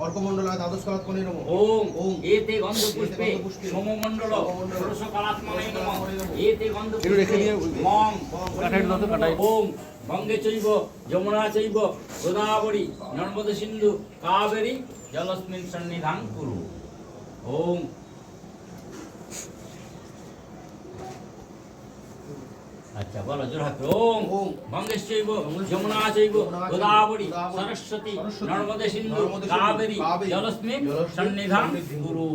অর্কমণ্ডলায় দ্বাদশকলাৎ কোণে নমঃ। ওম এতে গন্ধপুষ্পে সমমণ্ডল ষোড়শকলাত্মনে নমঃ। এতে গন্ধপুষ্পে মং ওম গঙ্গে চৈব যমুনা চৈব গোদাবরী নর্মদে সিন্ধু কাবেরী জলস্মিন সন্নিধান কুরু। ওম আচ্ছা বলো জোরহাত। ওম গঙ্গেশ্চৈব যমুনা চৈব গোদাবরী সরস্বতী নর্মদে সিন্ধু কাবেরী জলস্মিন সন্নিধান কুরু।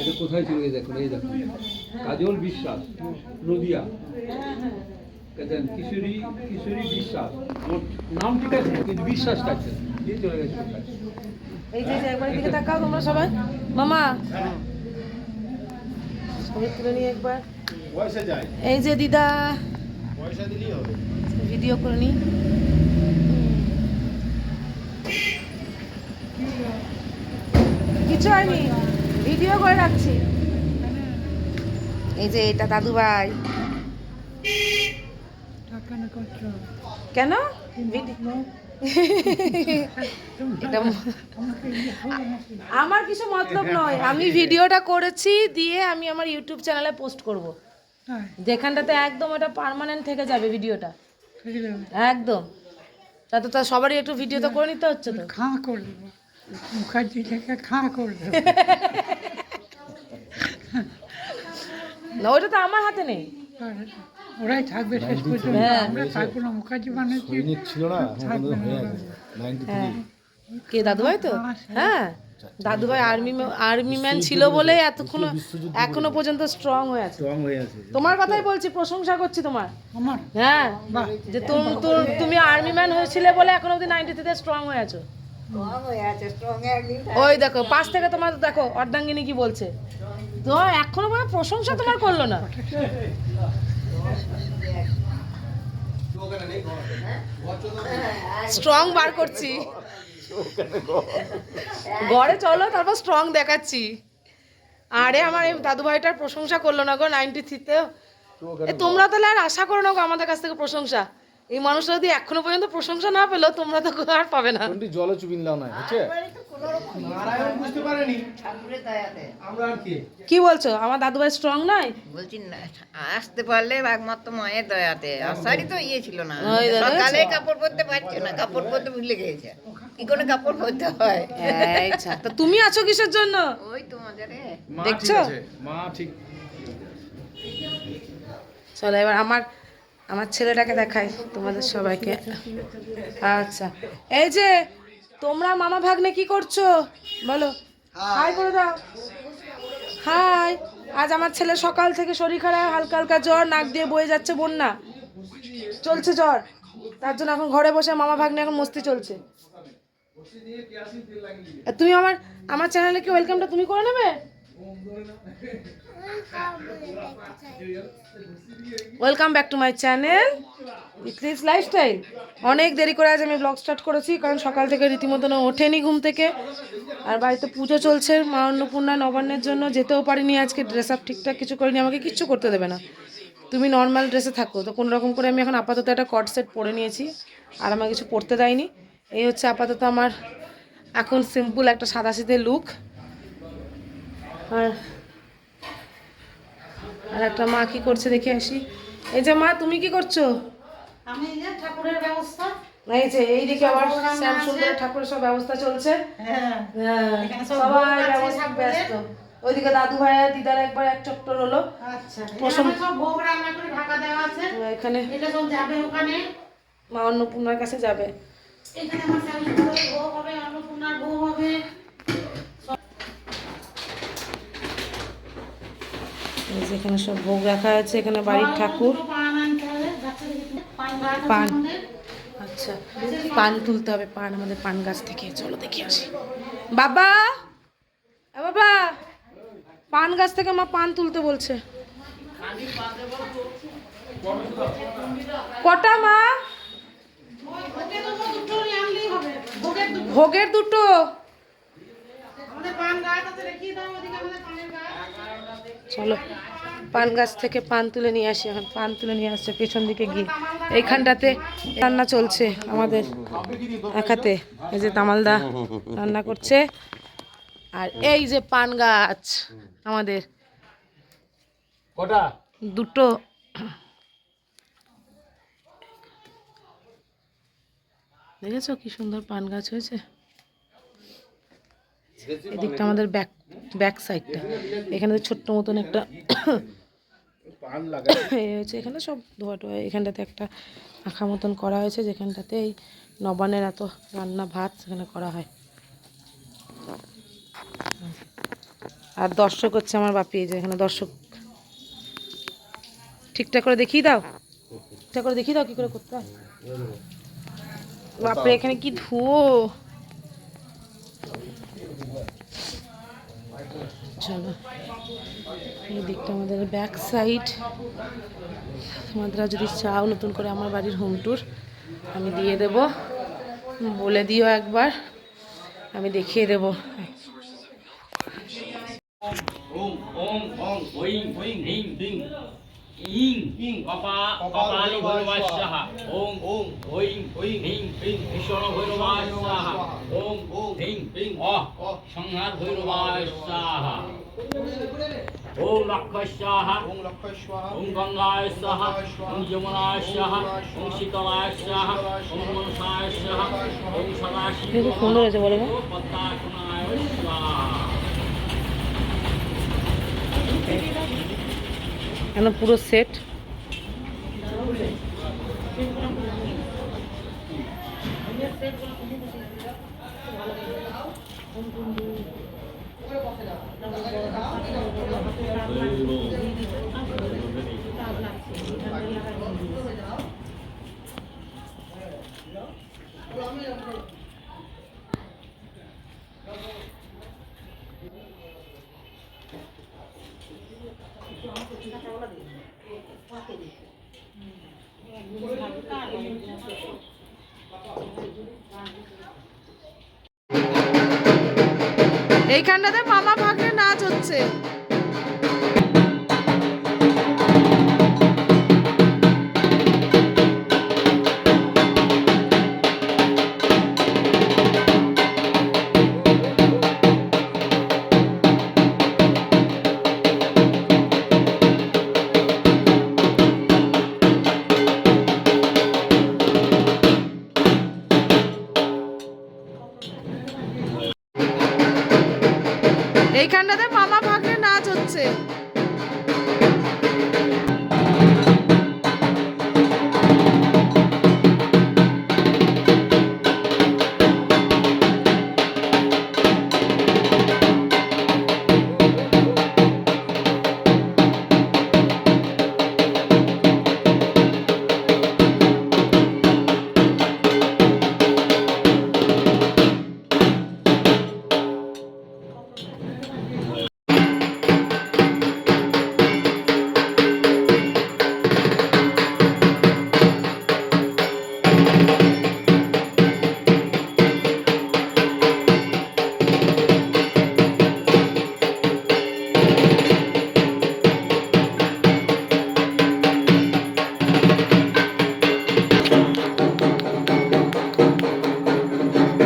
এটা কোথায় ছিল? এই দেখুন, এই দেখুন, কাজল বিশ্বাস, নদিয়া। কিশোরী কিশোরী বিশ্বাস, ওর নাম ঠিক আছে কিন্তু বিশ্বাসটা আছে, দিয়ে চলে গেছে। এই যে একবার দিকে তাকাও তোমরা সবাই। মামা ছবি তুলে নিয়ে একবার। পয়সা যায়, এই যে দিদা, পয়সা দিলেই হবে। ভিডিও করে নি। কিছু হয়নি, ভিডিও করে রাখছি। এই যে এটা দাদু ভাই। কেন এটা আমার কিছু মতলব নয়, আমি ভিডিওটা করেছি দিয়ে আমি আমার ইউটিউব চ্যানেলে পোস্ট করব, যেখানটাতে একদম এটা পার্মানেন্ট থেকে যাবে ভিডিওটা একদম। তাতে তো সবারই একটু ভিডিও তো করে নিতে হচ্ছে তো। খাঁ করে দেবো, মুখার্জি থেকে খাঁ করে দেবো। না ওইটা তো আমার হাতে নেই। ওরাই থাকবে শেষ পর্যন্ত, হ্যাঁ। আমরা থাকবো না। মুখার্জি বানাচ্ছি ছিল না, কে দাদু ভাই তো? হ্যাঁ দাদু ভাই আর্মি ম্যান ছিল বলে এখনো পর্যন্ত স্ট্রং হয়ে আছে। তোমার কথাই বলছি, প্রশংসা করছি তোমার। আমার হ্যাঁ যে তুমি আর্মি ম্যান হয়েছিলে বলে এখনো অবধি 93-তে স্ট্রং হয়ে আছো। ওই দেখো পাশ থেকে তোমার দেখো অর্ধাঙ্গিনী কি বলছে, তো এখনো পর্যন্ত প্রশংসা তোমার করলো না। স্ট্রং বার করছি, ঘরে চলো তারপর স্ট্রং দেখাচ্ছি। আরে আমার এই দাদু ভাইটার প্রশংসা করলো না গো 93-তেও। তোমরা তাহলে আর আশা করো না গো আমাদের কাছ থেকে প্রশংসা। এই মানুষটা যদি এখনো পর্যন্ত প্রশংসা না পেলো, তোমরা তো আর পাবে না। জল চুবিন লাও না, বুঝছে? নারায়ণ বুঝতে পারেনি আমরা আর কি কি বলছো, আমার দাদু ভাই স্ট্রং নয়? বলছি না, আসতে পারলে একমাত্র মায়ের দয়াতে। আষাঢ়ই তো ইয়ে ছিল না, ওই দেখো, সকালে কাপড় পরতে পারছে না, কাপড় পরতে ভুলে গেছে। কি করে কাপড় পরতে হয়? আচ্ছা তো তুমি আছো কিসের জন্য? ওই তো মজারে দেখছো মা ঠিক। চলো এবার আমার ছেলেটাকে দেখাই তোমাদের সবাইকে। আচ্ছা এই যে তোমরা মামা ভাগ্নে কি করছো বলো, হাই করে দাও। হাই। আজ আমার ছেলে সকাল থেকে শরীর খারাপ, হালকা হালকা জ্বর, নাক দিয়ে বয়ে যাচ্ছে বন্যা, চলছে জ্বর। তার জন্য এখন ঘরে বসে মামা ভাগ্নে এখন মস্তি চলছে। তুমি আমার চ্যানেলে কি ওয়েলকামটা তুমি করে নেবে? Welcome back to my channel ইকরিস লাইফস্টাইল। অনেক দেরি করে আজ আমি ব্লগ স্টার্ট করেছি, কারণ সকাল থেকে রীতিমতো ওঠেনি ঘুম থেকে। আর বাড়িতে পুজো চলছে মা অন্নপূর্ণা নবান্নের জন্য, যেতেও পারিনি আজকে, ড্রেস আপ ঠিকঠাক কিছু করিনি। আমাকে কিচ্ছু করতে দেবে না, তুমি নর্মাল ড্রেসে থাকো। তো কোনো রকম করে আমি এখন আপাতত একটা কট সেট পরে নিয়েছি, আর আমাকে কিছু পরতে দেয়নি। এই হচ্ছে আপাতত আমার এখন সিম্পল একটা সাদাসিধে লুক। আর একটা মা কি করছে দেখে আসি। এই যে মা তুমি কি করছো? আমি এই যে ঠাকুরের ব্যবস্থা, এই যে এইদিকে আবার শ্যাম সুন্দর ঠাকুরের সব ব্যবস্থা চলছে। হ্যাঁ হ্যাঁ সবাই ব্যস্ত। ওইদিকে দাদু ভাই দিদার একবার এক চক্কর হলো। আচ্ছা প্রথম সব ভোগ রান্না করে ঢাকা দেওয়া আছে, এখানে এটা সব যাবে ওখানে, মা অন্নপূর্ণার কাছে যাবে। এখানে আমার শাশুড়ির ভোগ হবে, অন্নপূর্ণার ভোগ হবে। এই যে এখানে সব ভোগ রাখা আছে, এখানে বাড়ির ঠাকুর। পান আনতে হবে, পান, আচ্ছা পান তুলতে হবে, পান আমাদের পান গাছ থেকে। চলো দেখে আসি। বাবা বাবা পান গাছ থেকে মা পান তুলতে বলছে। কটা মা? ভোগের দুটো। চলো পান গাছ থেকে পান তুলে নিয়ে আসি। এখন পান তুলে নিয়ে আসছে পেছন দিকে গিয়ে। এইখানটাতে রান্না চলছে আমাদের একাতে। এই যে তামালদা রান্না করছে, আর এই যে পান গাছ আমাদের কটা? দুটো। দেখেছো কি সুন্দর পান গাছ হয়েছে। এদিকটা আমাদের ব্যাক সাইডটা, এখানে ছোট্ট মতন একটা হয়েছে। এখানে সব ধোয়া টোয়া, এখানটাতে একটা আঁখা মতন করা হয়েছে, যেখানটাতে এই নবান্নের এত রান্না ভাত সেখানে করা হয়। আর দর্শক হচ্ছে আমার বাপি, যে এখানে দর্শক। ঠিকঠাক করে দেখিয়ে দাও, ঠিকঠাক করে দেখিয়ে দাও কি করে করতে হয়। বাপরে এখানে কি ধুয়ো। চলো এই দিকটা আমাদের ব্যাক সাইড। তোমাদের যদি চাও নতুন করে আমার বাড়ির হোম ট্যুর আমি দিয়ে দেব, বলে দিও একবার, আমি দেখিয়ে দেব। ওম ওম ওম ওইং ওইং হিং হিং ইং ইং কপালি ভৈরবাস্যাহ। ওম ওম ওইং ওইং হিং হিং ভীষণ ভৈরবাস্যাহ। ওম ওম হিং হিং সংহার ভৈরবাস্যাহ। ওম লক্ষস্যাহ। ওম গঙ্গায় স্বাহা। ওম যমুনায় স্বাহা। ওম শীতলায় স্বাহা। ওম মনসায় স্বাহা। ওম সদাশিব খুব সুন্দর হয়েছে বলো না? পদ্মাসনায় স্বাহা। এখন পুরো সেট। এইখানটাতে মামা ভাগ্নে নাচ হচ্ছে। এইখানটাতে মামা ভাগ্নে নাচ হচ্ছে।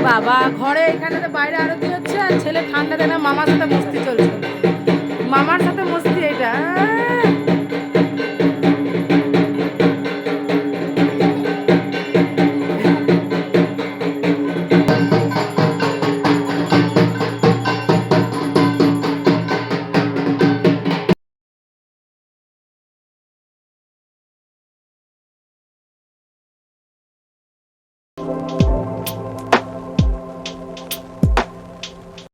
বাবা ঘরে এখানে বাইরে আরতি হচ্ছে, আর ছেলে ঠান্ডা দেনা মামার সাথে মস্তি চলছে। মামার সাথে